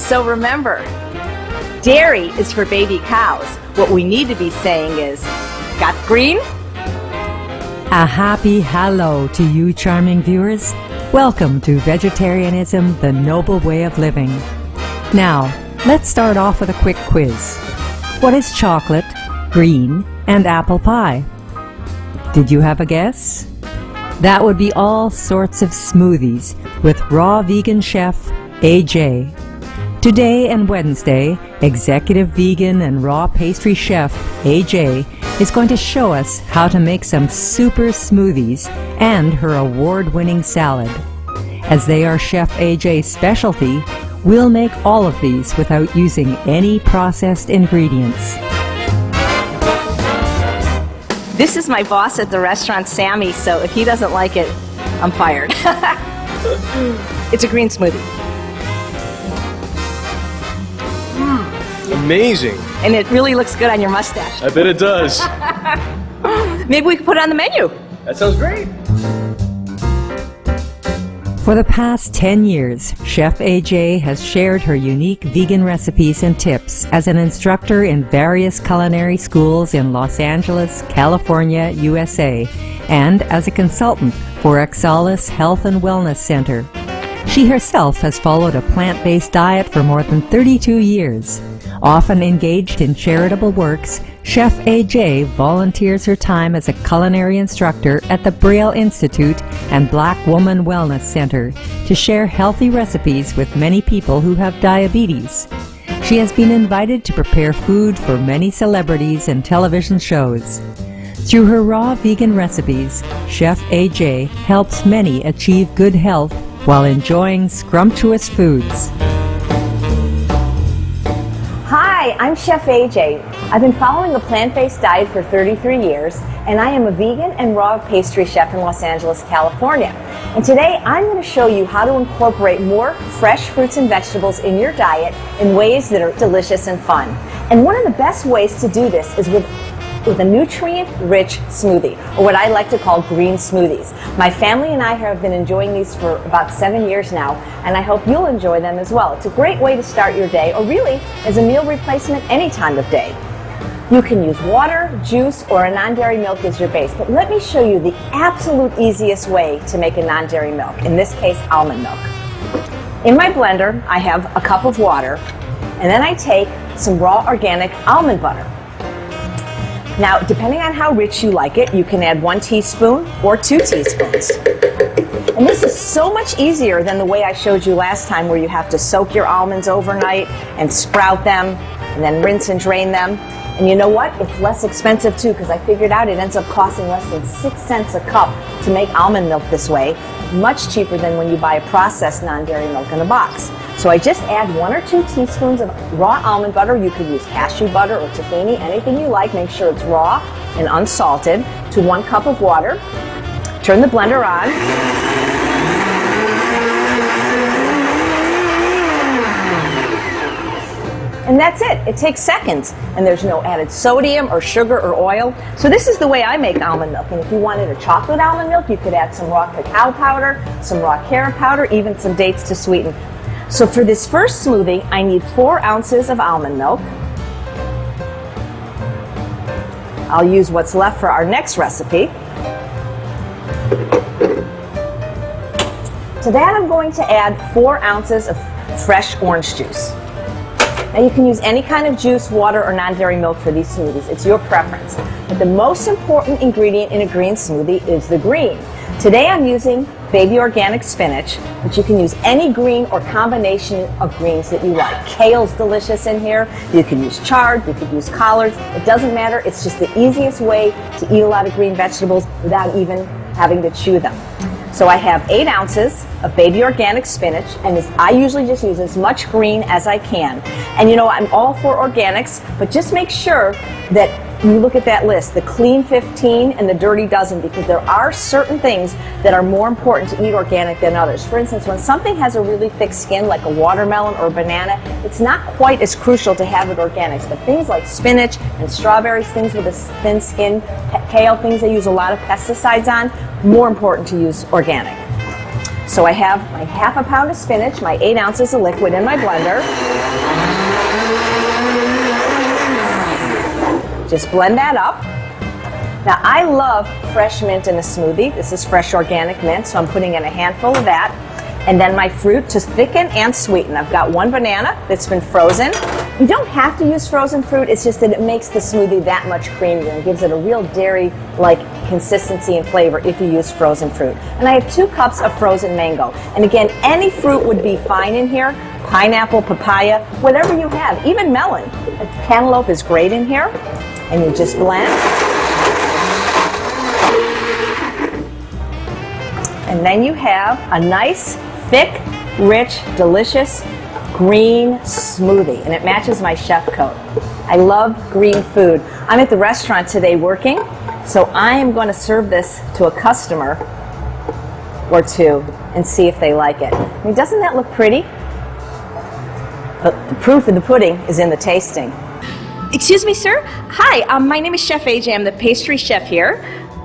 So remember, dairy is for baby cows. What we need to be saying is, got green? A happy hello to you charming viewers. Welcome to Vegetarianism, the Noble Way of Living. Now, let's start off with a quick quiz. What is chocolate, green, and apple pie? Did you have a guess? That would be all sorts of smoothies with raw vegan chef AJ. Today and Wednesday, executive vegan and raw pastry chef AJ is going to show us how to make some super smoothies and her award-winning salad. As they are Chef AJ's specialty, we'll make all of these without using any processed ingredients. This is my boss at the restaurant, Sammy, so if he doesn't like it, I'm fired. It's a green smoothie. Amazing. And it really looks good on your mustache. I bet it does. Maybe we could put it on the menu. That sounds great. For the past 10 years, Chef AJ has shared her unique vegan recipes and tips as an instructor in various culinary schools in Los Angeles, California, USA, and as a consultant for Exalis Health and Wellness Center. She herself has followed a plant-based diet for more than 32 years. Often engaged in charitable works, Chef AJ volunteers her time as a culinary instructor at the Braille Institute and Black Woman Wellness Center to share healthy recipes with many people who have diabetes. She has been invited to prepare food for many celebrities and television shows. Through her raw vegan recipes, Chef AJ helps many achieve good health while enjoying scrumptious foods. Hi, I'm Chef AJ. I've been following a plant-based diet for 33 years, and I am a vegan and raw pastry chef in Los Angeles, California. And today I'm going to show you how to incorporate more fresh fruits and vegetables in your diet in ways that are delicious and fun. And one of the best ways to do this is with a nutrient-rich smoothie, or what I like to call green smoothies. My family and I have been enjoying these for about 7 years now, and I hope you'll enjoy them as well. It's a great way to start your day, or really as a meal replacement any time of day. You can use water, juice, or a non-dairy milk as your base, but let me show you the absolute easiest way to make a non-dairy milk, in this case almond milk. In my blender, I have a cup of water, and then I take some raw organic almond butter. Now, depending on how rich you like it, you can add 1 teaspoon or 2 teaspoons. And this is so much easier than the way I showed you last time, where you have to soak your almonds overnight and sprout them and then rinse and drain them. And you know what? It's less expensive too, because I figured out it ends up costing less than 6 cents a cup to make almond milk this way. Much cheaper than when you buy a processed non-dairy milk in a box. So I just add 1 or 2 teaspoons of raw almond butter. You could use cashew butter or tahini, anything you like. Make sure it's raw and unsalted, to 1 cup of water. Turn the blender on. And that's it. It takes seconds. And there's no added sodium or sugar or oil. So this is the way I make almond milk. And if you wanted a chocolate almond milk, you could add some raw cacao powder, some raw carrot powder, even some dates to sweeten. So for this first smoothie, I need 4 ounces of almond milk. I'll use what's left for our next recipe. To that, I'm going to add 4 ounces of fresh orange juice. Now you can use any kind of juice, water, or non-dairy milk for these smoothies. It's your preference. But the most important ingredient in a green smoothie is the green. Today I'm using baby organic spinach, but you can use any green or combination of greens that you like. Kale's delicious in here. You can use chard, you could use collards. It doesn't matter. It's just the easiest way to eat a lot of green vegetables without even having to chew them. So I have 8 ounces of baby organic spinach, and I usually just use as much green as I can. And you know, I'm all for organics, but just make sure that you look at that list, the clean 15 and the dirty dozen, because there are certain things that are more important to eat organic than others. For instance, when something has a really thick skin, like a watermelon or a banana, it's not quite as crucial to have it organics. But things like spinach and strawberries, things with a thin skin, kale, things they use a lot of pesticides on, more important to use organic. So I have my half a pound of spinach, my 8 ounces of liquid in my blender. Just blend that up. Now I love fresh mint in a smoothie. This is fresh organic mint, so I'm putting in a handful of that. And then my fruit to thicken and sweeten. I've got 1 banana that's been frozen. You don't have to use frozen fruit, it's just that it makes the smoothie that much creamier and gives it a real dairy-like consistency and flavor if you use frozen fruit. And I have 2 cups of frozen mango. And again, any fruit would be fine in here. Pineapple, papaya, whatever you have, even melon. Cantaloupe is great in here. And you just blend. And then you have a nice, thick, rich, delicious green smoothie, and it matches my chef coat. I love green food. I'm at the restaurant today working, so I am going to serve this to a customer or 2 and see if they like it. I mean, doesn't that look pretty? But the proof of the pudding is in the tasting. Excuse me, sir? Hi, my name is Chef AJ. I'm the pastry chef here.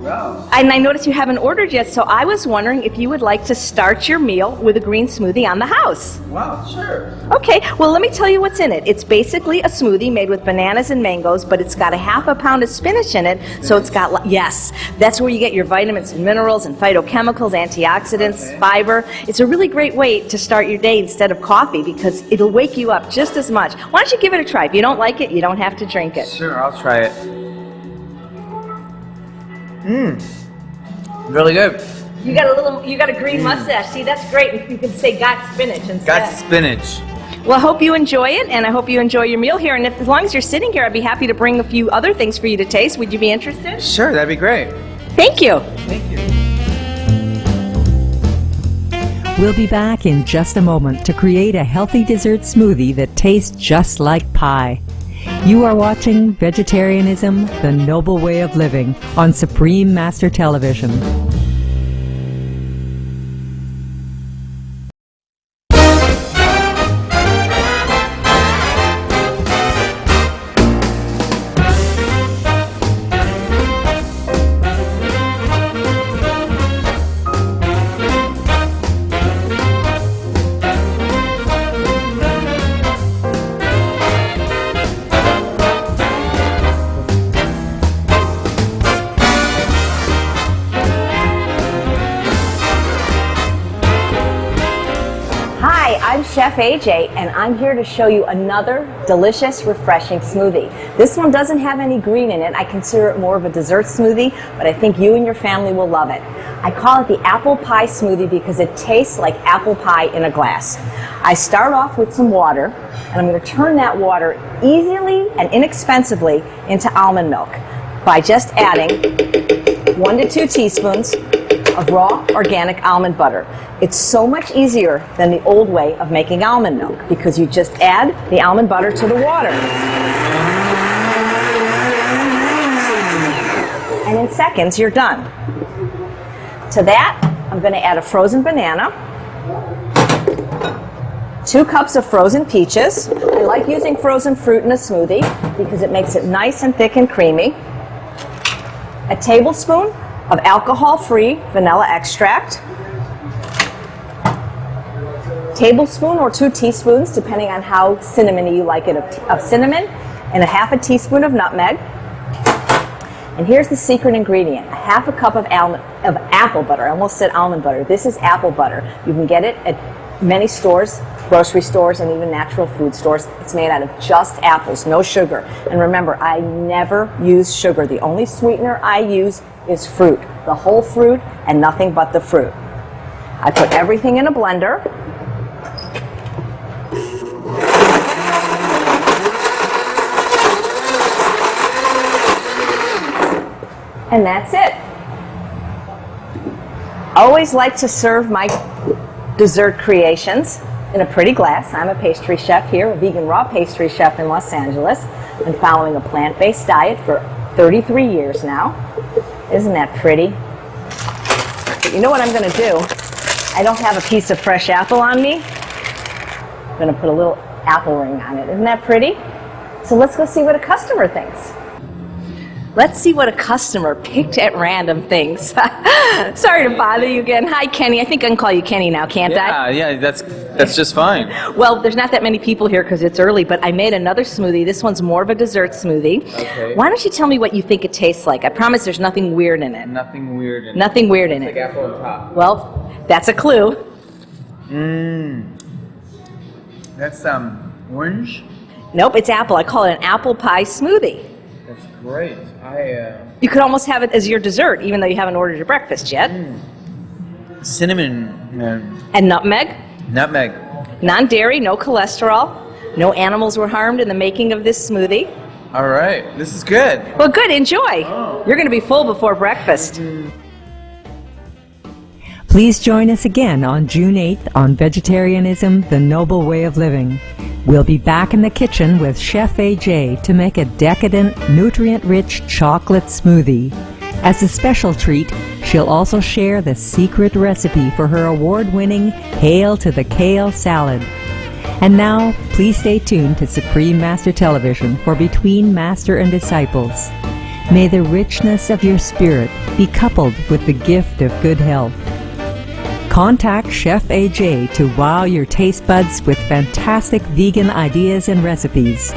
Wow. And I noticed you haven't ordered yet, so I was wondering if you would like to start your meal with a green smoothie on the house. Wow, sure. Okay, well let me tell you what's in it. It's basically a smoothie made with bananas and mangoes, but it's got a half a pound of spinach in it, so it's got, yes, that's where you get your vitamins and minerals and phytochemicals, antioxidants, fiber. It's a really great way to start your day instead of coffee because it'll wake you up just as much. Why don't you give it a try? If you don't like it, you don't have to drink it. Sure, I'll try it. Really good. You got a green mustache. See, that's great. You can say got spinach instead. Got spinach. Well, I hope you enjoy it, and I hope you enjoy your meal here. And as long as you're sitting here, I'd be happy to bring a few other things for you to taste. Would you be interested? Sure, that'd be great. Thank you. Thank you. We'll be back in just a moment to create a healthy dessert smoothie that tastes just like pie. You are watching Vegetarianism, the Noble Way of Living on Supreme Master Television. Hi, I'm Chef AJ, and I'm here to show you another delicious, refreshing smoothie. This one doesn't have any green in it. I consider it more of a dessert smoothie, but I think you and your family will love it. I call it the apple pie smoothie because it tastes like apple pie in a glass. I start off with some water, and I'm going to turn that water easily and inexpensively into almond milk by just adding 1 to 2 teaspoons of raw organic almond butter. It's so much easier than the old way of making almond milk because you just add the almond butter to the water. And in seconds, you're done. To that, I'm going to add a frozen banana, 2 cups of frozen peaches. I like using frozen fruit in a smoothie because it makes it nice and thick and creamy. A tablespoon of alcohol-free vanilla extract, tablespoon or 2 teaspoons, depending on how cinnamony you like it, of cinnamon, and a half a teaspoon of nutmeg. And here's the secret ingredient, a half a cup of apple butter. I almost said almond butter. This is apple butter. You can get it at many stores, grocery stores, and even natural food stores. It's made out of just apples, no sugar. And remember, I never use sugar. The only sweetener I use is fruit, the whole fruit and nothing but the fruit. I put everything in a blender. And that's it. I always like to serve my dessert creations in a pretty glass. I'm a pastry chef here, a vegan raw pastry chef in Los Angeles. Been following a plant-based diet for 33 years now. Isn't that pretty? But you know what I'm going to do? I don't have a piece of fresh apple on me. I'm going to put a little apple ring on it. Isn't that pretty? So let's go see what a customer thinks. Let's see what a customer picked at random things. Sorry to bother you again. Hi, Kenny. I think I can call you Kenny now, can't I? Yeah, that's just fine. Well, there's not that many people here because it's early, but I made another smoothie. This one's more of a dessert smoothie. Okay. Why don't you tell me what you think it tastes like? I promise there's nothing weird in it. Nothing weird in Nothing weird in it. it. Like apple on top. Well, that's a clue. That's orange. Nope, it's apple. I call it an apple pie smoothie. That's great. You could almost have it as your dessert, even though you haven't ordered your breakfast yet. Cinnamon. And nutmeg. Nutmeg. Non-dairy, no cholesterol. No animals were harmed in the making of this smoothie. All right. This is good. Well, good. Enjoy. You're going to be full before breakfast. Please join us again on June 8th on Vegetarianism, the Noble Way of Living. We'll be back in the kitchen with Chef AJ to make a decadent, nutrient-rich chocolate smoothie. As a special treat, she'll also share the secret recipe for her award-winning Hail to the Kale salad. And now, please stay tuned to Supreme Master Television for Between Master and Disciples. May the richness of your spirit be coupled with the gift of good health. Contact Chef AJ to wow your taste buds with fantastic vegan ideas and recipes.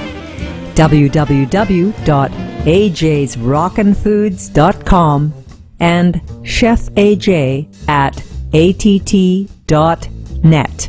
www.ajsrockinfoods.com and chefaj@att.net.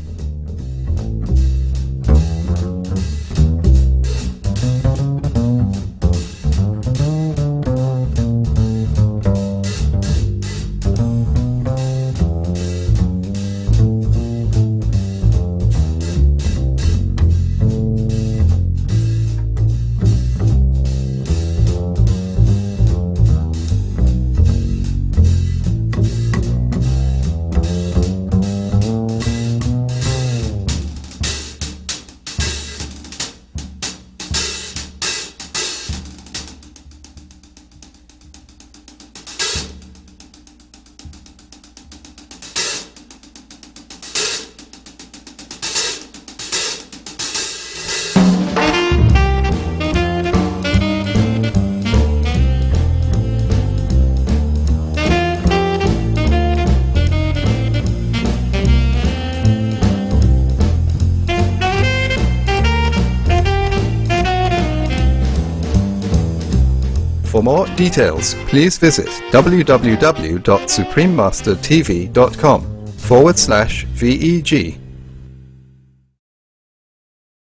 For more details, please visit www.suprememastertv.com/VEG